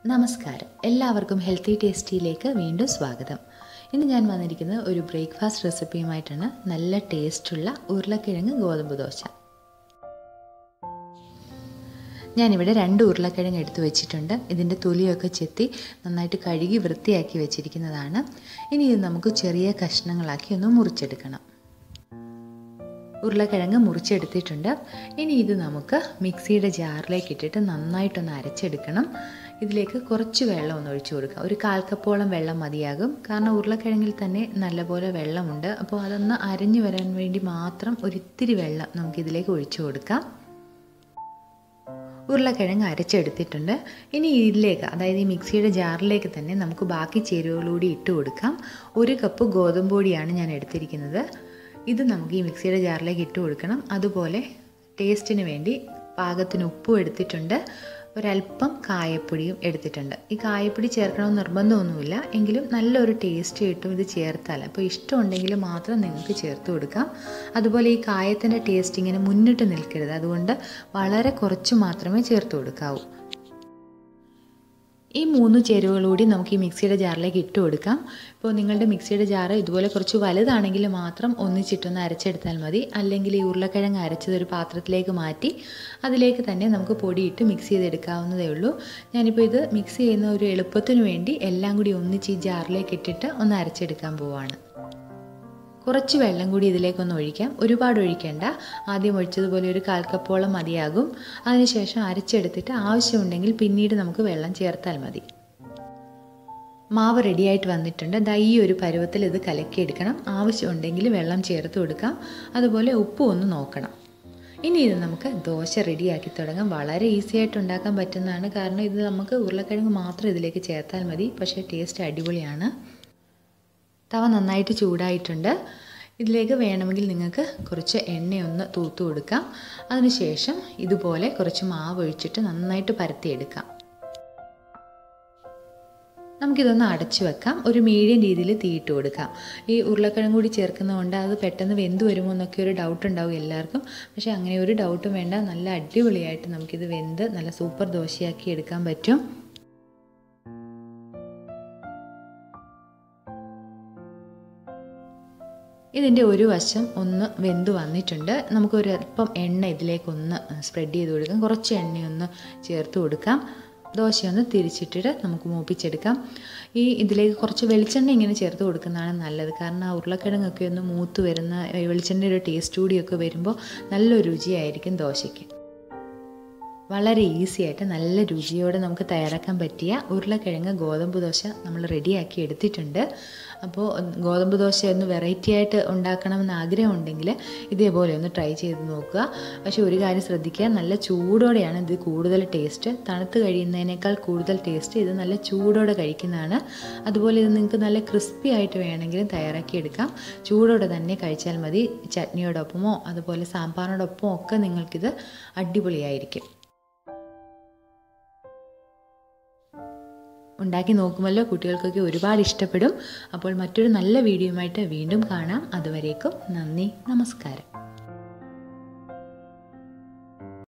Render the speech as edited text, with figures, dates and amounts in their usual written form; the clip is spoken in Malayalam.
നമസ്കാരം, എല്ലാവർക്കും ഹെൽത്തി ടേസ്റ്റിയിലേക്ക് വീണ്ടും സ്വാഗതം. ഇന്ന് ഞാൻ വന്നിരിക്കുന്നത് ഒരു ബ്രേക്ക്ഫാസ്റ്റ് റെസിപ്പിയുമായിട്ടാണ്. നല്ല ടേസ്റ്റുള്ള ഉരുളക്കിഴങ്ങ് ഗോതമ്പ് ദോശ. ഞാനിവിടെ 2 ഉരുളക്കിഴങ്ങ് എടുത്ത് വെച്ചിട്ടുണ്ട്. ഇതിൻ്റെ തൊലിയൊക്കെ ചെത്തി നന്നായിട്ട് കഴുകി വൃത്തിയാക്കി വെച്ചിരിക്കുന്നതാണ്. ഇനി ഇത് നമുക്ക് ചെറിയ കഷ്ണങ്ങളാക്കി ഒന്ന് മുറിച്ചെടുക്കണം. ഉരുളക്കിഴങ്ങ് മുറിച്ചെടുത്തിട്ടുണ്ട്. ഇനി ഇത് നമുക്ക് മിക്സിയുടെ ജാറിലേക്ക് ഇട്ടിട്ട് നന്നായിട്ടൊന്ന് അരച്ചെടുക്കണം. ഇതിലേക്ക് കുറച്ച് വെള്ളം ഒന്ന് ഒഴിച്ചു കൊടുക്കാം. ഒരു 1/4 കപ്പോളം വെള്ളം മതിയാകും. കാരണം ഉരുളക്കിഴങ്ങിൽ തന്നെ നല്ലപോലെ വെള്ളമുണ്ട്. അപ്പോൾ അതൊന്ന് അരഞ്ഞു വരാൻ വേണ്ടി മാത്രം ഒരിത്തിരി വെള്ളം നമുക്കിതിലേക്ക് ഒഴിച്ചു കൊടുക്കാം. ഉരുളക്കിഴങ്ങ് അരച്ചെടുത്തിട്ടുണ്ട്. ഇനി ഇതിലേക്ക്, അതായത് ഈ മിക്സിയുടെ ജാറിലേക്ക് തന്നെ നമുക്ക് ബാക്കി ചേരുവകളൂടി ഇട്ട് കൊടുക്കാം. 1 കപ്പ് ഗോതമ്പ് പൊടിയാണ് ഞാൻ എടുത്തിരിക്കുന്നത്. ഇത് നമുക്ക് ഈ മിക്സിയുടെ ജാറിലേക്ക് ഇട്ട് കൊടുക്കണം. അതുപോലെ ടേസ്റ്റിന് വേണ്ടി പാകത്തിന് ഉപ്പും എടുത്തിട്ടുണ്ട്. ഒരല്പം കായപ്പൊടിയും എടുത്തിട്ടുണ്ട്. ഈ കായപ്പൊടി ചേർക്കണമെന്ന് നിർബന്ധമൊന്നുമില്ല, എങ്കിലും നല്ലൊരു ടേസ്റ്റ് കിട്ടും ഇത് ചേർത്താൽ. അപ്പോൾ ഇഷ്ടമുണ്ടെങ്കിൽ മാത്രം നിങ്ങൾക്ക് ചേർത്ത് കൊടുക്കാം. അതുപോലെ ഈ കായത്തിൻ്റെ ടേസ്റ്റ് ഇങ്ങനെ മുന്നിട്ട് നിൽക്കരുത്, അതുകൊണ്ട് വളരെ കുറച്ച് മാത്രമേ ചേർത്ത് കൊടുക്കാവൂ. ഈ 3 ചേരുവകളൂടി നമുക്ക് ഈ മിക്സിയുടെ ജാറിലേക്ക് ഇട്ട് കൊടുക്കാം. ഇപ്പോൾ നിങ്ങളുടെ മിക്സിയുടെ ജാറ് ഇതുപോലെ കുറച്ച് വലുതാണെങ്കിൽ മാത്രം ഒന്നിച്ചിട്ടൊന്ന് അരച്ചെടുത്താൽ മതി. അല്ലെങ്കിൽ ഈ ഉരുളക്കിഴങ്ങ് അരച്ചതൊരു പാത്രത്തിലേക്ക് മാറ്റി അതിലേക്ക് തന്നെ നമുക്ക് പൊടിയിട്ട് മിക്സ് ചെയ്തെടുക്കാവുന്നതേ ഉള്ളൂ. ഞാനിപ്പോൾ ഇത് മിക്സ് ചെയ്യുന്ന ഒരു എളുപ്പത്തിന് വേണ്ടി എല്ലാം കൂടി ഒന്നിച്ച് ഈ ജാറിലേക്ക് ഇട്ടിട്ട് ഒന്ന് അരച്ചെടുക്കാൻ പോവുകയാണ്. കുറച്ച് വെള്ളം കൂടി ഇതിലേക്കൊന്ന് ഒഴിക്കാം. ഒരുപാട് ഒഴിക്കേണ്ട. ആദ്യം ഒഴിച്ചതുപോലെ ഒരു 1/4 കപ്പോളം മതിയാകും. അതിനുശേഷം അരച്ചെടുത്തിട്ട് ആവശ്യമുണ്ടെങ്കിൽ പിന്നീട് നമുക്ക് വെള്ളം ചേർത്താൽ മതി. മാവ് റെഡിയായിട്ട് വന്നിട്ടുണ്ട്. ദാ ഈ ഒരു പരുവത്തിൽ ഇത് കലക്കിയെടുക്കണം. ആവശ്യമുണ്ടെങ്കിൽ വെള്ളം ചേർത്ത് കൊടുക്കാം. അതുപോലെ ഉപ്പും ഒന്ന് നോക്കണം. ഇനി ഇത് നമുക്ക് ദോശ റെഡിയാക്കി തുടങ്ങാം. വളരെ ഈസി ആയിട്ട് ഉണ്ടാക്കാൻ പറ്റുന്നതാണ്. കാരണം ഇത് നമുക്ക് ഉരുളക്കിഴങ്ങ് മാത്രം ഇതിലേക്ക് ചേർത്താൽ മതി. പക്ഷേ ടേസ്റ്റ് അടിപൊളിയാണ്. തവ നന്നായിട്ട് ചൂടായിട്ടുണ്ട്. ഇതിലേക്ക് വേണമെങ്കിൽ നിങ്ങൾക്ക് കുറച്ച് എണ്ണയൊന്ന് തൂത്ത് കൊടുക്കാം. അതിനുശേഷം ഇതുപോലെ കുറച്ച് മാവ് ഒഴിച്ചിട്ട് നന്നായിട്ട് പരത്തിയെടുക്കാം. നമുക്കിതൊന്ന് അടച്ചു വെക്കാം. ഒരു മീഡിയം രീതിയിൽ തീയിട്ട് കൊടുക്കാം. ഈ ഉരുളക്കിഴങ്ങ് കൂടി ചേർക്കുന്നതുകൊണ്ട് അത് പെട്ടെന്ന് വെന്ത് വരുമോ എന്നൊക്കെ ഒരു ഡൗട്ട് ഉണ്ടാവും എല്ലാവർക്കും. പക്ഷേ അങ്ങനെ ഒരു ഡൗട്ടും വേണ്ട. നല്ല അടിപൊളിയായിട്ട് നമുക്കിത് വെന്ത് നല്ല സൂപ്പർ ദോശയാക്കി എടുക്കാൻ പറ്റും. ഇതിൻ്റെ ഒരു വശം ഒന്ന് വെന്ത് വന്നിട്ടുണ്ട്. നമുക്കൊരല്പം എണ്ണ ഇതിലേക്കൊന്ന് സ്പ്രെഡ് ചെയ്ത് കൊടുക്കാം. കുറച്ച് എണ്ണയൊന്ന് ചേർത്ത് കൊടുക്കാം. ദോശയൊന്ന് തിരിച്ചിട്ടിട്ട് നമുക്ക് മൂപ്പിച്ചെടുക്കാം. ഇതിലേക്ക് കുറച്ച് വെളിച്ചെണ്ണ ഇങ്ങനെ ചേർത്ത് കൊടുക്കുന്നതാണ് നല്ലത്. കാരണം ആ ഉരുളക്കിഴങ്ങൊക്കെ ഒന്ന് മൂത്ത് വരുന്ന വെളിച്ചെണ്ണയുടെ ഒരു ടേസ്റ്റ് കൂടിയൊക്കെ വരുമ്പോൾ നല്ലൊരു രുചിയായിരിക്കും ദോശയ്ക്ക്. വളരെ ഈസി ആയിട്ട് നല്ല രുചിയോടെ നമുക്ക് തയ്യാറാക്കാൻ പറ്റിയ ഉരുളക്കിഴങ്ങ് ഗോതമ്പ് ദോശ നമ്മൾ റെഡിയാക്കി എടുത്തിട്ടുണ്ട്. അപ്പോൾ ഗോതമ്പ് ദോശ ഒന്ന് വെറൈറ്റി ആയിട്ട് ഉണ്ടാക്കണമെന്ന് ആഗ്രഹമുണ്ടെങ്കിൽ ഇതേപോലെ ഒന്ന് ട്രൈ ചെയ്ത് നോക്കുക. പക്ഷേ ഒരു കാര്യം ശ്രദ്ധിക്കുക, നല്ല ചൂടോടെയാണ് ഇത് കൂടുതൽ ടേസ്റ്റ്. തണുത്ത് കഴിയുന്നതിനേക്കാൾ കൂടുതൽ ടേസ്റ്റ് ഇത് നല്ല ചൂടോടെ കഴിക്കുന്നതാണ്. അതുപോലെ ഇത് നിങ്ങൾക്ക് നല്ല ക്രിസ്പി ആയിട്ട് വേണമെങ്കിലും തയ്യാറാക്കിയെടുക്കാം. ചൂടോടെ തന്നെ കഴിച്ചാൽ മതി. ചട്നിയോടൊപ്പമോ അതുപോലെ സാമ്പാറിനോടൊപ്പമോ ഒക്കെ നിങ്ങൾക്കിത് അടിപൊളിയായിരിക്കും. ഉണ്ടാക്കി നോക്കുമല്ലോ, കുട്ടികൾക്കൊക്കെ ഒരുപാട് ഇഷ്ടപ്പെടും. അപ്പോൾ മറ്റൊരു നല്ല വീഡിയോയുമായിട്ട് വീണ്ടും കാണാം. അതുവരേക്കും നന്ദി, നമസ്കാരം.